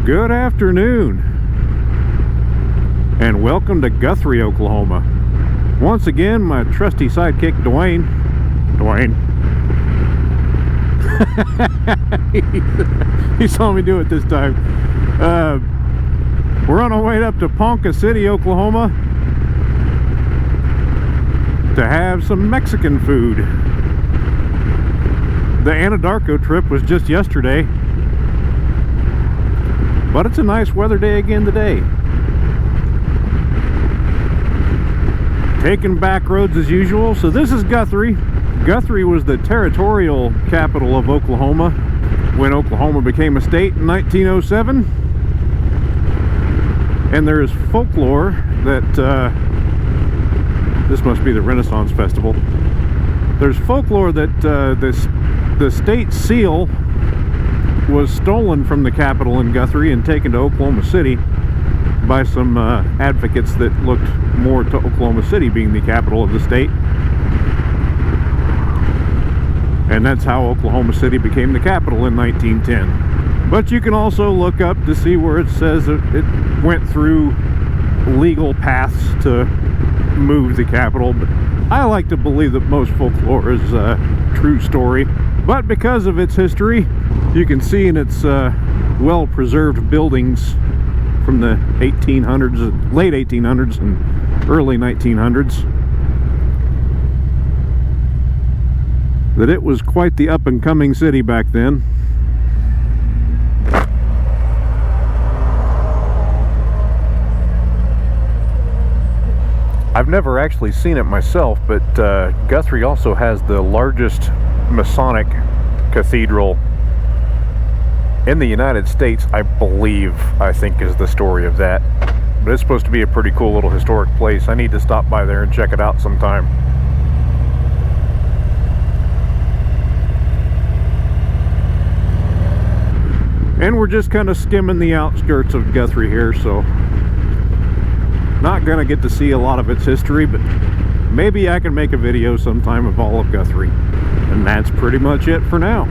Good afternoon, and welcome to Guthrie, Oklahoma. Once again, my trusty sidekick, Dwayne. He saw me do it this time. We're on our way up to Ponca City, Oklahoma to have some Mexican food. The Anadarko trip was just yesterday, but it's a nice weather day again today. Taking back roads as usual. So this is Guthrie. Guthrie was the territorial capital of Oklahoma when Oklahoma became a state in 1907. And there is folklore that this must be the Renaissance Festival. There's folklore that the state seal was stolen from the capital in Guthrie and taken to Oklahoma City by some advocates that looked more to Oklahoma City being the capital of the state. And that's how Oklahoma City became the capital in 1910. But you can also look up to see where it says it went through legal paths to move the capital. But I like to believe that most folklore is a true story. But because of its history, you can see in its well-preserved buildings from the 1800s, late 1800s and early 1900s, that it was quite the up-and-coming city back then. I've never actually seen it myself, but Guthrie also has the largest Masonic cathedral in the United States, I think is the story of that. But it's supposed to be a pretty cool little historic place. I need to stop by there and check it out sometime. And we're just kind of skimming the outskirts of Guthrie here, so not gonna get to see a lot of its history, but maybe I can make a video sometime of all of Guthrie. And that's pretty much it for now.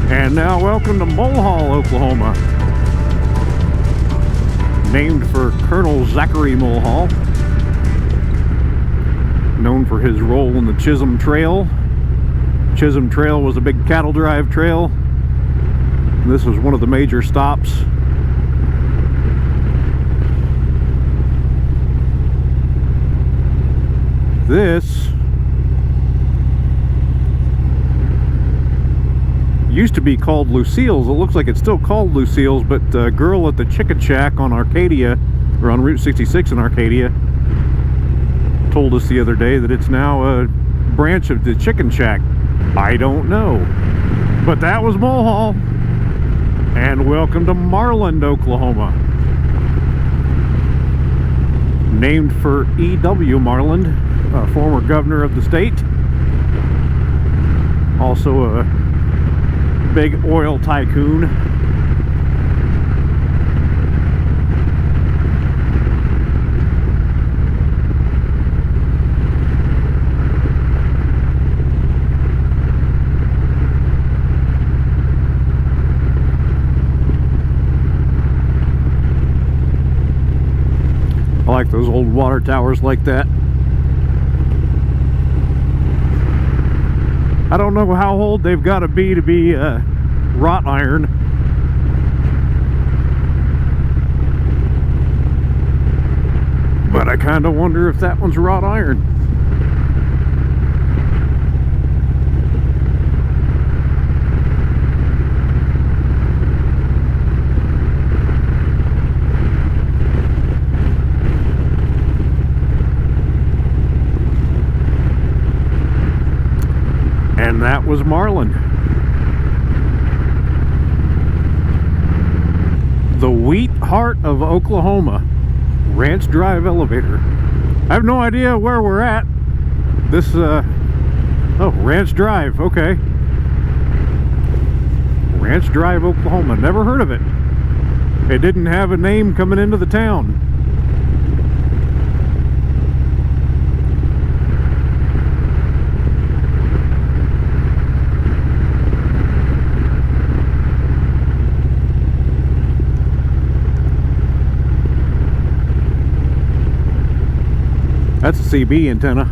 And now welcome to Mulhall, Oklahoma. Named for Colonel Zachary Mulhall, known for his role in the Chisholm Trail. Chisholm Trail was a big cattle drive trail. This was one of the major stops. This used to be called Lucille's. It looks like it's still called Lucille's, but the girl at the Chicken Shack on Arcadia, or on Route 66 in Arcadia, told us the other day that it's now a branch of the Chicken Shack. I don't know. But that was Mulhall. And welcome to Marland, Oklahoma. Named for E.W. Marland, a former governor of the state. Also a big oil tycoon. water towers like that. I don't know how old they've got to be wrought iron. But I kind of wonder if that one's wrought iron. And that was Marlin. The wheat heart of Oklahoma. Ranch Drive elevator. I have no idea where we're at. This, oh, Ranch Drive, okay. Ranch Drive, Oklahoma. Never heard of it. It didn't have a name coming into the town. That's a CB antenna.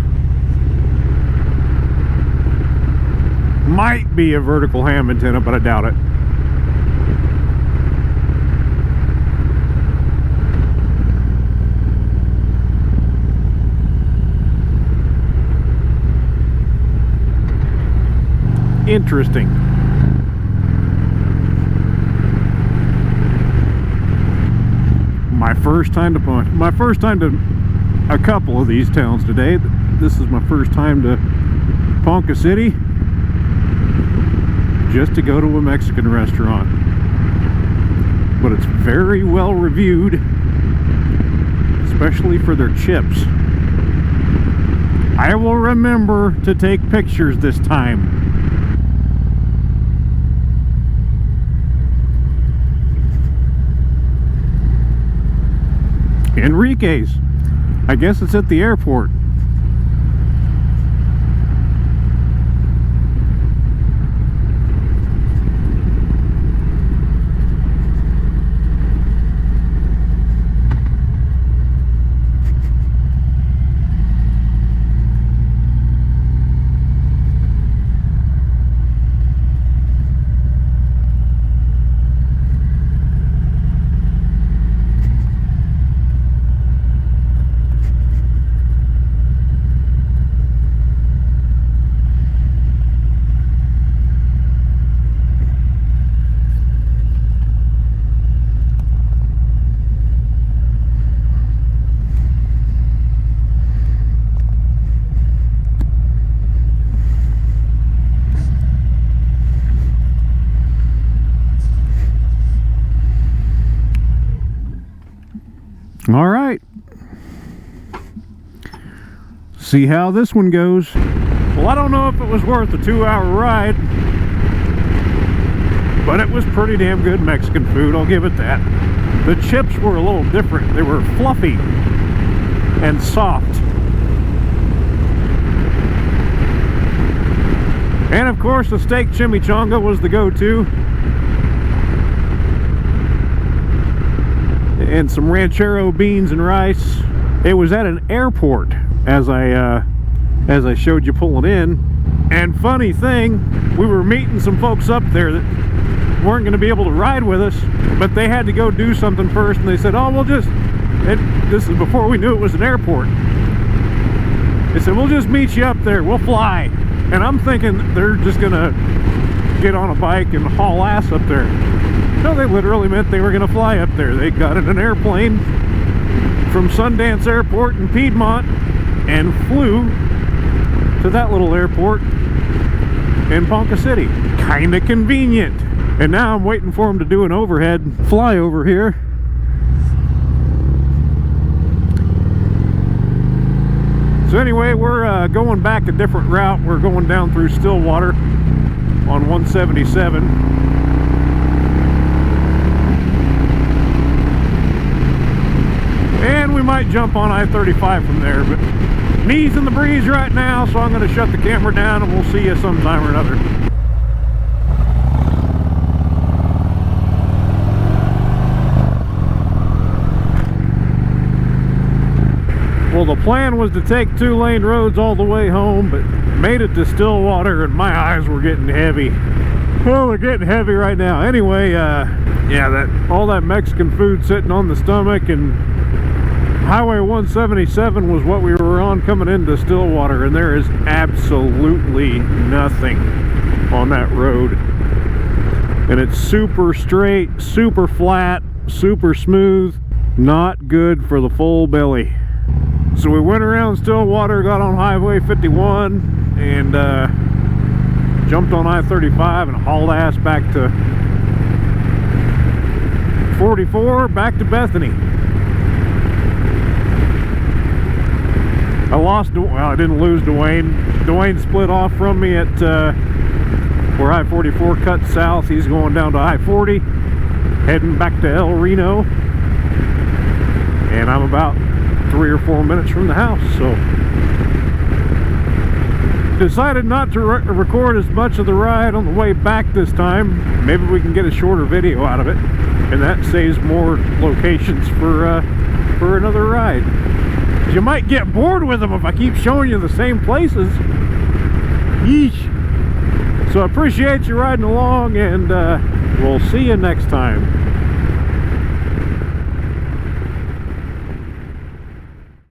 Might be a vertical ham antenna, but I doubt it. Interesting. My first time to a couple of these towns today. This is my first time to Ponca City, just to go to a Mexican restaurant. But it's very well reviewed, especially for their chips. I will remember to take pictures this time. Enrique's. I guess it's at the airport. All right. See how this one goes. Well, I don't know if it was worth a 2-hour ride, but it was pretty damn good Mexican food, I'll give it that. The chips were a little different. They were fluffy and soft. And of course, the steak chimichanga was the go-to. And some ranchero beans and rice. It was at an airport as I showed you pulling in. And funny thing, we were meeting some folks up there that weren't going to be able to ride with us, but they had to go do something first, and they said, oh, we'll just, this is before we knew it was an airport. They said, we'll just meet you up there, we'll fly. And I'm thinking they're just going to get on a bike and haul ass up there. No, they literally meant they were going to fly up there. They got in an airplane from Sundance Airport in Piedmont and flew to that little airport in Ponca City. Kind of convenient. And now I'm waiting for them to do an overhead flyover here. So anyway, we're going back a different route. We're going down through Stillwater on 177. And we might jump on I-35 from there, but knees in the breeze right now, so I'm going to shut the camera down and we'll see you sometime or another. Well, the plan was to take 2-lane roads all the way home, but made it to Stillwater and my eyes were getting heavy. Well, they're getting heavy right now. Anyway, yeah, all that Mexican food sitting on the stomach, and Highway 177 was what we were on coming into Stillwater, and there is absolutely nothing on that road. And it's super straight, super flat, super smooth, not good for the full belly. So we went around Stillwater, got on Highway 51, and jumped on I-35 and hauled ass back to 44, back to Bethany. I didn't lose Dwayne. Dwayne split off from me at where I-44 cuts south. He's going down to I-40, heading back to El Reno. And I'm about 3 or 4 minutes from the house, so decided not to record as much of the ride on the way back this time. Maybe we can get a shorter video out of it, and that saves more locations for another ride. You might get bored with them if I keep showing you the same places. Yeesh. So I appreciate you riding along, and we'll see you next time.